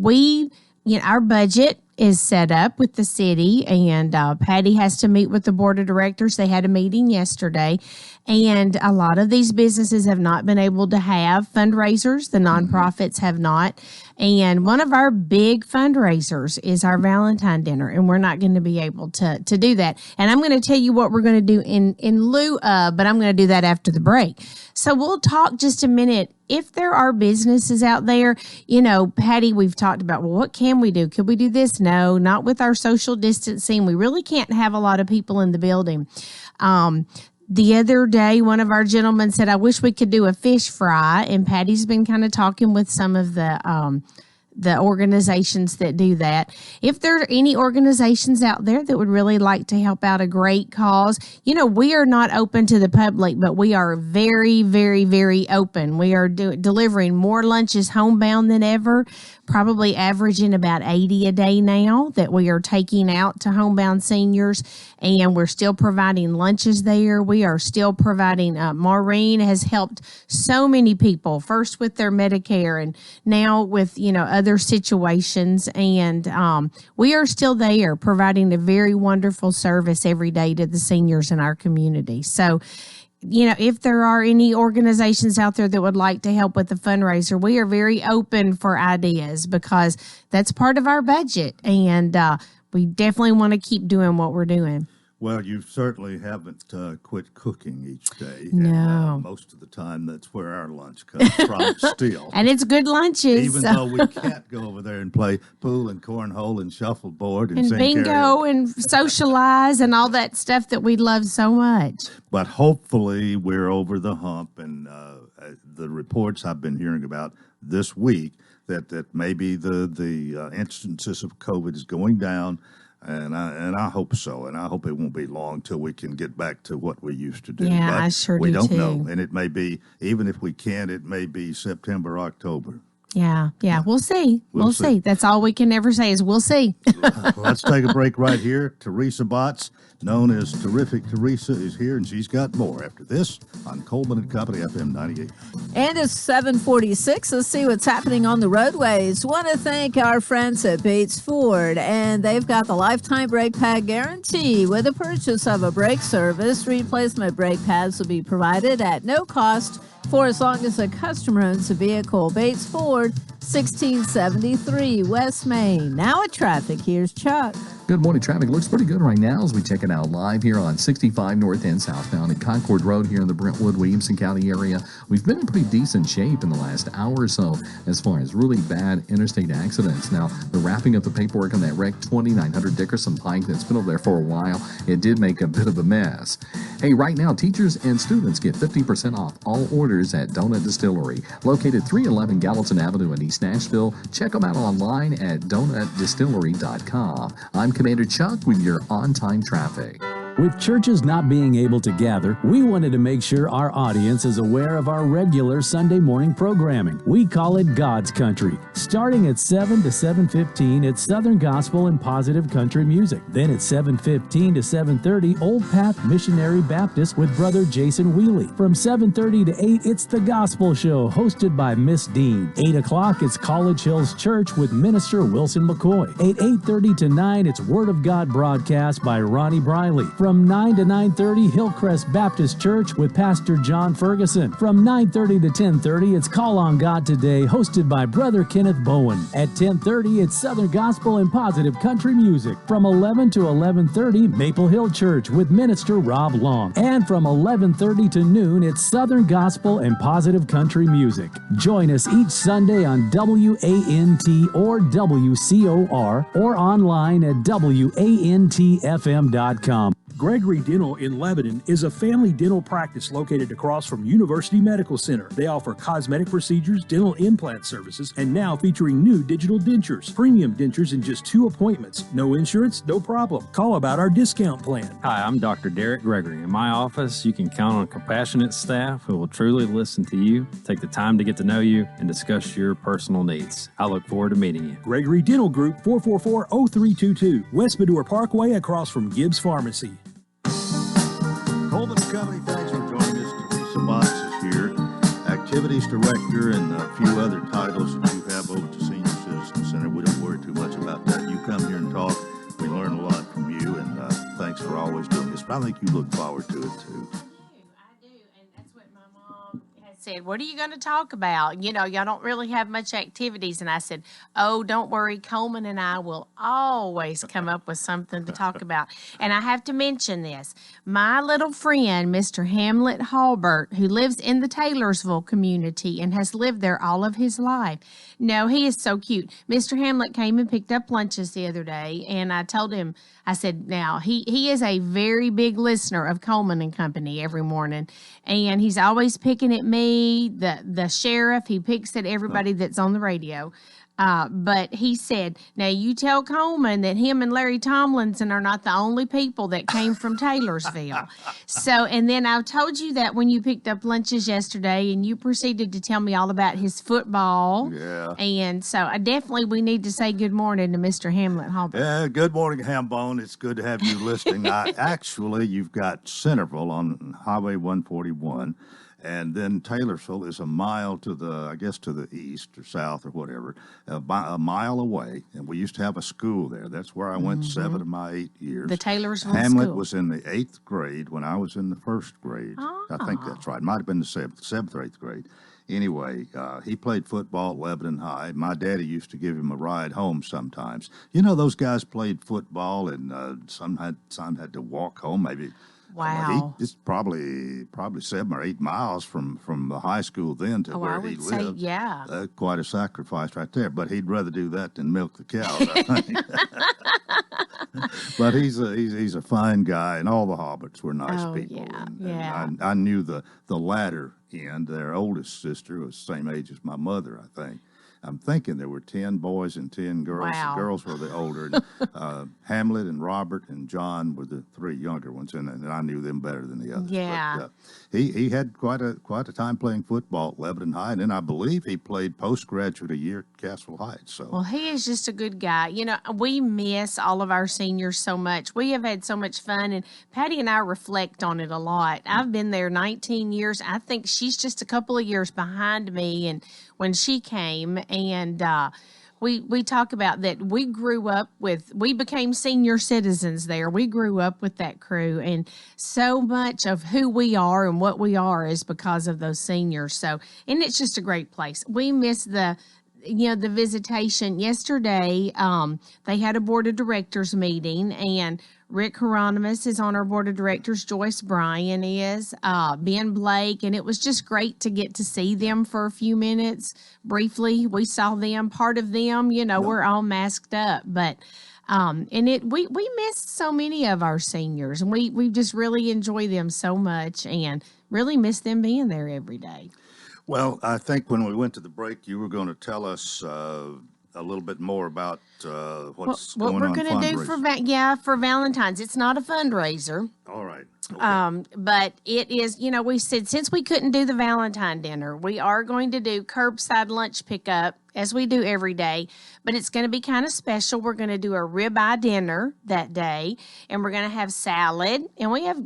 Our budget is set up with the city, and Patty has to meet with the board of directors. They had a meeting yesterday, and a lot of these businesses have not been able to have fundraisers. The nonprofits have not. And one of our big fundraisers is our Valentine dinner, and we're not going to be able to do that. And I'm going to tell you what we're going to do in lieu of, but I'm going to do that after the break. So we'll talk just a minute. If there are businesses out there, Patty, we've talked about, well, what can we do? Could we do this? No, not with our social distancing. We really can't have a lot of people in the building. The other day, one of our gentlemen said, I wish we could do a fish fry. And Patty's been kind of talking with some of the organizations that do that. If there are any organizations out there that would really like to help out a great cause, we are not open to the public, but we are very, very, very open. We are delivering more lunches homebound than ever, probably averaging about 80 a day now that we are taking out to homebound seniors, and we're still providing lunches there. We are still providing, Maureen has helped so many people, first with their Medicare and now with, other situations. And we are still there providing a very wonderful service every day to the seniors in our community. So, if there are any organizations out there that would like to help with the fundraiser, we are very open for ideas because that's part of our budget. And we definitely want to keep doing what we're doing. Well, you certainly haven't quit cooking each day. No. And, most of the time, that's where our lunch comes from still. And it's good lunches. Even though we can't go over there and play pool and cornhole and shuffleboard and sing bingo karaoke. And socialize and all that stuff that we love so much. But hopefully we're over the hump, and the reports I've been hearing about this week that maybe the instances of COVID is going down. And I hope so, and I hope it won't be long till we can get back to what we used to do. Yeah, but I sure we do don't too. know, and it may be, even if we can, it may be September, October. Yeah, we'll see. We'll see. That's all we can ever say is we'll see. Let's take a break right here. Teresa Botts, known as Terrific Teresa, is here, and she's got more after this on Coleman and Company, FM 98. And it's 7:46. Let's see what's happening on the roadways. Want to thank our friends at Bates Ford, and they've got the lifetime brake pad guarantee. With the purchase of a brake service, replacement brake pads will be provided at no cost for as long as a customer owns a vehicle. Bates Ford, 1673 West Main. Now at traffic, here's Chuck. Good morning. Traffic looks pretty good right now as we check it out live here on 65 north and southbound at Concord Road here in the Brentwood, Williamson County area. We've been in pretty decent shape in the last hour or so as far as really bad interstate accidents. Now, they're wrapping up the paperwork on that wreck 2900 Dickerson Pike that's been over there for a while. It did make a bit of a mess. Hey, right now, teachers and students get 50% off all orders at Donut Distillery, located 311 Gallatin Avenue in East Nashville. Check them out online at donutdistillery.com. I'm Commander Chuck with your on-time traffic. With churches not being able to gather, we wanted to make sure our audience is aware of our regular Sunday morning programming. We call it God's Country. Starting at 7 to 7:15, it's Southern Gospel and Positive Country Music. Then at 7:15 to 7:30, Old Path Missionary Baptist with Brother Jason Wheely. From 7:30 to 8, it's The Gospel Show, hosted by Miss Dean. 8 o'clock, it's College Hills Church with Minister Wilson McCoy. At 8:30 to 9, it's Word of God broadcast by Ronnie Briley. From From 9 to 9:30, Hillcrest Baptist Church with Pastor John Ferguson. From 9:30 to 10:30, it's Call on God Today, hosted by Brother Kenneth Bowen. At 10:30, it's Southern Gospel and Positive Country Music. From 11 to 11:30, Maple Hill Church with Minister Rob Long. And from 11:30 to noon, it's Southern Gospel and Positive Country Music. Join us each Sunday on WANT or WCOR or online at WANTFM.com. Gregory Dental in Lebanon is a family dental practice located across from University Medical Center. They offer cosmetic procedures, dental implant services, and now featuring new digital dentures. Premium dentures in just 2 appointments. No insurance, no problem. Call about our discount plan. Hi, I'm Dr. Derek Gregory. In my office, you can count on a compassionate staff who will truly listen to you, take the time to get to know you, and discuss your personal needs. I look forward to meeting you. Gregory Dental Group, 444-0322, West Medora Parkway across from Gibbs Pharmacy. Coleman Company, thanks for joining us. Teresa Box is here, Activities Director, and a few other titles that you have over at the Senior Citizen Center. We don't worry too much about that. You come here and talk. We learn a lot from you, and thanks for always doing this. I think you look forward to it, too. Said, what are you going to talk about? You know, y'all don't really have much activities. And I said, oh, don't worry. Coleman and I will always come up with something to talk about. And I have to mention this. My little friend, Mr. Hamlet Halbert, who lives in the Taylorsville community and has lived there all of his life. No, he is so cute. Mr. Hamlet came and picked up lunches the other day. And I told him, I said, now, he is a very big listener of Coleman and Company every morning. And he's always picking at me, the sheriff. He picks at everybody that's on the radio. But he said, now you tell Coleman that him and Larry Tomlinson are not the only people that came from Taylorsville. So, and then I told you that when you picked up lunches yesterday, and you proceeded to tell me all about his football. Yeah. And so we need to say good morning to Mr. Hamlet Halbert. Yeah, good morning, Hambone. It's good to have you listening. Actually, you've got Centerville on Highway 141. And then Taylorsville is a mile to the east or south or whatever, a mile away. And we used to have a school there. That's where I went 7 of my 8 years. The Taylorsville Hamlet School. was in the 8th grade when I was in the 1st grade. I think that's right. Might have been the 7th or 8th grade. Anyway, he played football at Lebanon High. My daddy used to give him a ride home sometimes. You know, those guys played football, and some had to walk home, maybe. Wow. It's probably 7 or 8 miles from the high school then to where he lived. Yeah. Quite a sacrifice right there. But he'd rather do that than milk the cows, I think. But he's a fine guy, and all the Hobbarts were nice people. Yeah, and I knew the latter end. Their oldest sister was the same age as my mother, I think. I'm thinking there were 10 boys and 10 girls. Wow. The girls were the older. And, Hamlet and Robert and John were the 3 younger ones, and I knew them better than the others. Yeah. But, he had quite a time playing football at Lebanon High, and then I believe he played postgraduate a year at Castle Heights. So. Well, he is just a good guy. You know, we miss all of our seniors so much. We have had so much fun, and Patty and I reflect on it a lot. I've been there 19 years. I think she's just a couple of years behind me, and when she came, and we talk about that we became senior citizens there. We grew up with that crew, and so much of who we are and what we are is because of those seniors. So, and it's just a great place. We miss the visitation. Yesterday, they had a board of directors meeting, and Rick Hieronymus is on our board of directors. Joyce Bryan is, Ben Blake, and it was just great to get to see them for a few minutes. Briefly, we saw them, part of them, we're all masked up, but we missed so many of our seniors, and we just really enjoy them so much and really miss them being there every day. Well, I think when we went to the break, you were going to tell us a little bit more about what's what going we're on. Going to do for Valentine's. It's not a fundraiser. All right. Okay. But it is, we said since we couldn't do the Valentine dinner, we are going to do curbside lunch pickup as we do every day, but it's going to be kind of special. We're going to do a ribeye dinner that day, and we're going to have salad, and we have,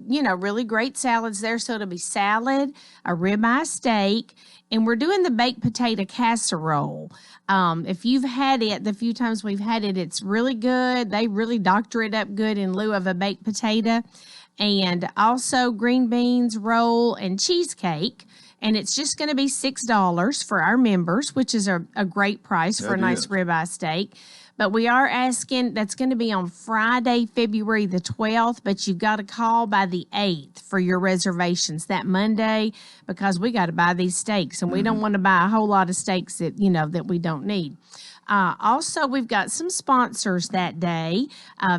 really great salads there. So it'll be salad, a ribeye steak, and we're doing the baked potato casserole. If you've had it, the few times we've had it, it's really good. They really doctor it up good in lieu of a baked potato. and also green beans, roll, and cheesecake. And it's just going to be $6 for our members, which is a great price for a nice ribeye steak. But we are asking, that's going to be on Friday, February the 12th, but you've got to call by the 8th for your reservations that Monday, because we got to buy these steaks, and we don't want to buy a whole lot of steaks that, that we don't need. Also, we've got some sponsors that day.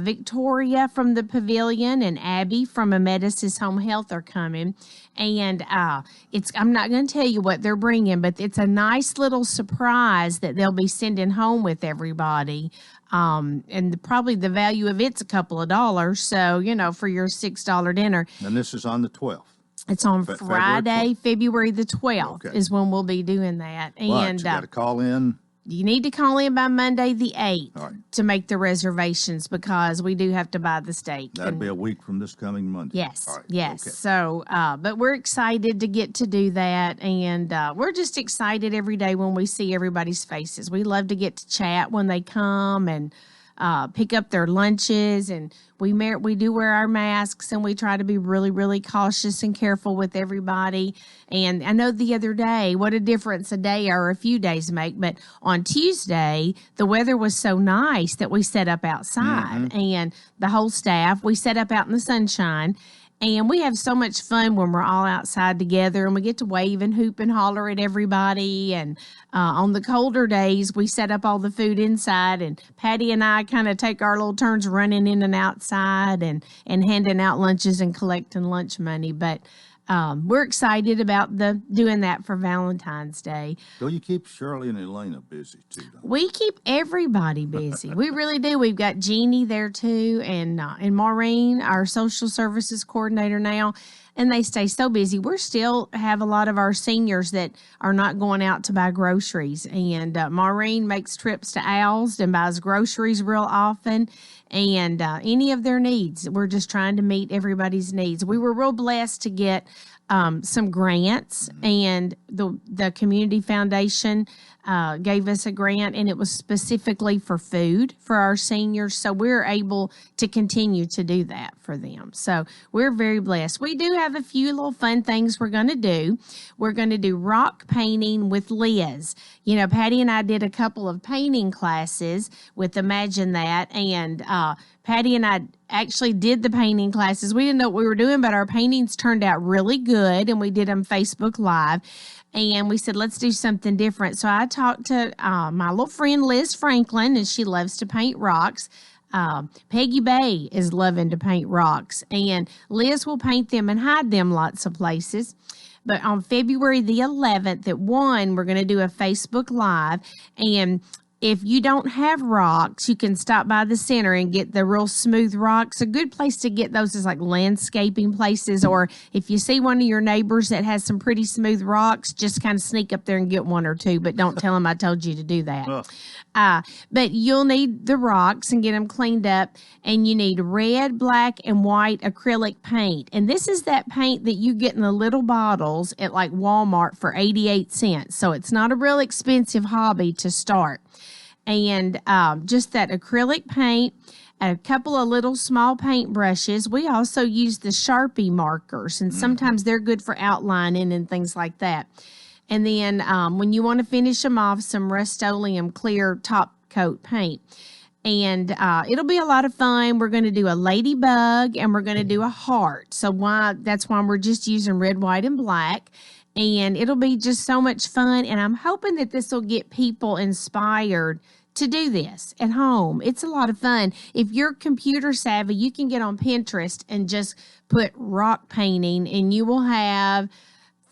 Victoria from the Pavilion and Abby from Ametis' Home Health are coming. And I'm not going to tell you what they're bringing, but it's a nice little surprise that they'll be sending home with everybody. And probably the value of it's a couple of dollars. So, for your $6 dinner. And this is on the 12th. It's on Friday, February the 12th is when we'll be doing that. And you got to call in. You need to call in by Monday the 8th to make the reservations, because we do have to buy the steak. That'd be a week from this coming Monday. Yes, All right. yes. Okay. So, but we're excited to get to do that, and we're just excited every day when we see everybody's faces. We love to get to chat when they come and pick up their lunches, and we do wear our masks, and we try to be really, really cautious and careful with everybody. And I know the other day, what a difference a day or a few days make, but on Tuesday, the weather was so nice that we set up outside, and the whole staff, we set up out in the sunshine. And we have so much fun when we're all outside together, and we get to wave and hoop and holler at everybody. And on the colder days, we set up all the food inside, and Patty and I kind of take our little turns running in and outside and handing out lunches and collecting lunch money. But we're excited about doing that for Valentine's Day. So you keep Shirley and Elena busy too, don't you? We keep everybody busy. We really do. We've got Jeannie there too, and Maureen, our social services coordinator now, and they stay so busy. We still have a lot of our seniors that are not going out to buy groceries, and Maureen makes trips to Al's and buys groceries real often. And any of their needs, we're just trying to meet everybody's needs. We were real blessed to get some grants, and the Community Foundation gave us a grant, and it was specifically for food for our seniors. So we're able to continue to do that for them. So we're very blessed. We do have a few little fun things we're going to do. We're going to do rock painting with Liz. Patty and I did a couple of painting classes with Imagine That, and Patty and I actually did the painting classes. We didn't know what we were doing, but our paintings turned out really good, and we did them Facebook Live. And we said, let's do something different. So I talked to my little friend Liz Franklin, and she loves to paint rocks. Peggy Bay is loving to paint rocks, and Liz will paint them and hide them lots of places. But on February the 11th at 1, we're going to do a Facebook Live, and if you don't have rocks, you can stop by the center and get the real smooth rocks. A good place to get those is like landscaping places, or if you see one of your neighbors that has some pretty smooth rocks, just kind of sneak up there and get one or two, but don't tell them I told you to do that. But you'll need the rocks and get them cleaned up, and you need red, black, and white acrylic paint. And this is that paint that you get in the little bottles at like Walmart for 88 cents. So it's not a real expensive hobby to start. And just that acrylic paint, a couple of little small paint brushes. We also use the Sharpie markers, and sometimes they're good for outlining and things like that. And then when you want to finish them off, some Rust-Oleum clear top coat paint. And it'll be a lot of fun. We're going to do a ladybug, and we're going to do a heart. So that's why we're just using red, white, and black. And it'll be just so much fun. And I'm hoping that this will get people inspired to do this at home. It's a lot of fun. If you're computer savvy, you can get on Pinterest and just put rock painting, and you will have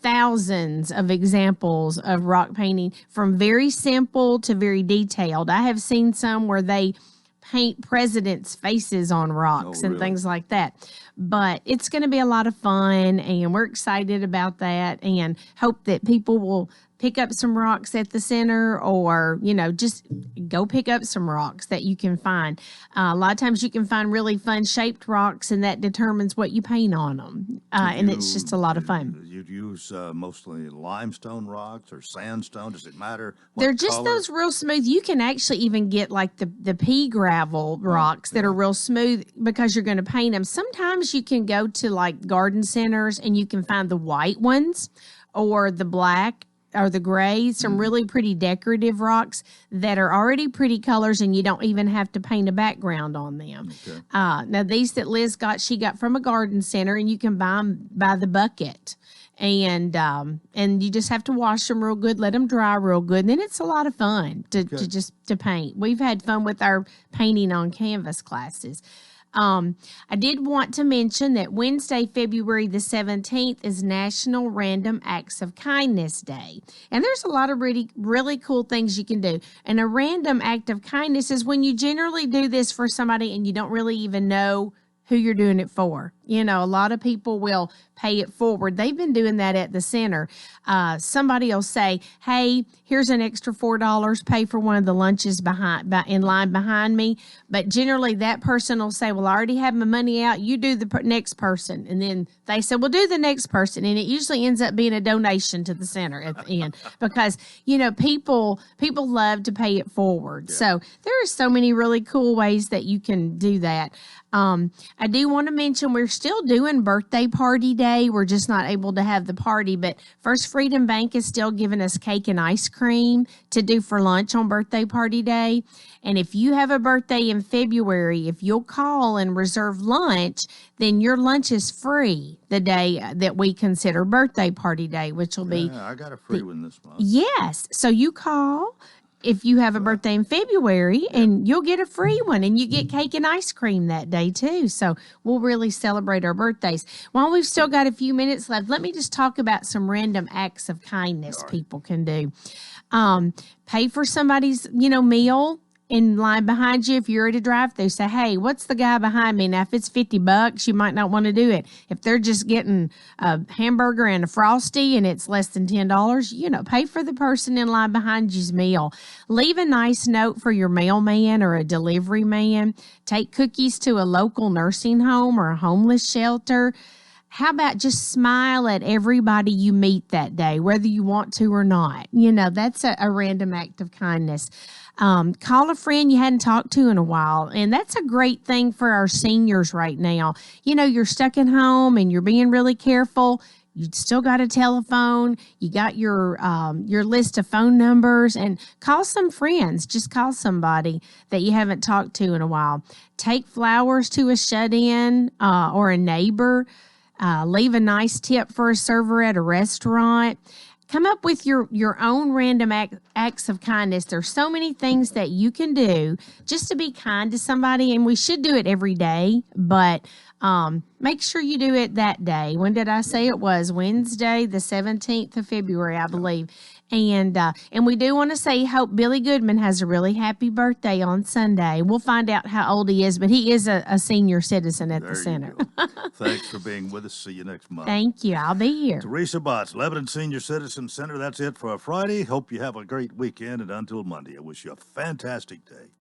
thousands of examples of rock painting, from very simple to very detailed. I have seen some where they paint presidents' faces on rocks and things like that. But it's going to be a lot of fun, and we're excited about that, and hope that people will pick up some rocks at the center, or, just go pick up some rocks that you can find. A lot of times you can find really fun shaped rocks, and that determines what you paint on them. And it's just a lot of fun. You'd use mostly limestone rocks or sandstone. Does it matter what They're just color? those real smooth. You can actually even get like the pea gravel rocks that are real smooth because you're going to paint them. Sometimes you can go to like garden centers and you can find the white ones or the black or the gray, some really pretty decorative rocks that are already pretty colors, and you don't even have to paint a background on them. Okay. Now, these that Liz got, she got from a garden center, and you can buy them by the bucket. And you just have to wash them real good, let them dry real good. And then it's a lot of fun to paint. We've had fun with our painting on canvas classes. I did want to mention that Wednesday, February the 17th is National Random Acts of Kindness Day. And there's a lot of really, really cool things you can do. And a random act of kindness is when you generally do this for somebody and you don't really even know who you're doing it for. A lot of people will pay it forward. They've been doing that at the center. Somebody will say, hey, here's an extra $4, pay for one of the lunches in line behind me. But generally that person will say, well, I already have my money out. You do the next person. And then they say, well, do the next person. And it usually ends up being a donation to the center at the end because, people love to pay it forward. Yeah. So there are so many really cool ways that you can do that. I do want to mention we're still doing birthday party day. We're just not able to have the party, but First Freedom Bank is still giving us cake and ice cream to do for lunch on birthday party day. And if you have a birthday in February, if you'll call and reserve lunch, then your lunch is free the day that we consider birthday party day, which will be... I got a free one this month. Yes. So you call if you have a birthday in February, and you'll get a free one, and you get cake and ice cream that day too. So we'll really celebrate our birthdays. While we've still got a few minutes left, let me just talk about some random acts of kindness people can do. Pay for somebody's, meal in line behind you. If you're at a drive-thru, say, hey, what's the guy behind me? Now, if it's $50, you might not want to do it. If they're just getting a hamburger and a Frosty and it's less than $10, pay for the person in line behind you's meal. Leave a nice note for your mailman or a delivery man. Take cookies to a local nursing home or a homeless shelter. How about just smile at everybody you meet that day, whether you want to or not? That's a random act of kindness. Call a friend you hadn't talked to in a while. And that's a great thing for our seniors right now. You're stuck at home and you're being really careful. You still got a telephone. You got your list of phone numbers, and call some friends. Just call somebody that you haven't talked to in a while. Take flowers to a shut-in or a neighbor. Leave a nice tip for a server at a restaurant. Come up with your own random acts of kindness. There's so many things that you can do just to be kind to somebody, and we should do it every day, but make sure you do it that day. When did I say it was? Wednesday, the 17th of February, I believe. And we do want to say, hope Billy Goodman has a really happy birthday on Sunday. We'll find out how old he is, but he is a senior citizen at the center. Thanks for being with us. See you next month. Thank you. I'll be here. Teresa Botts, Lebanon Senior Citizen Center. That's it for a Friday. Hope you have a great weekend, and until Monday, I wish you a fantastic day.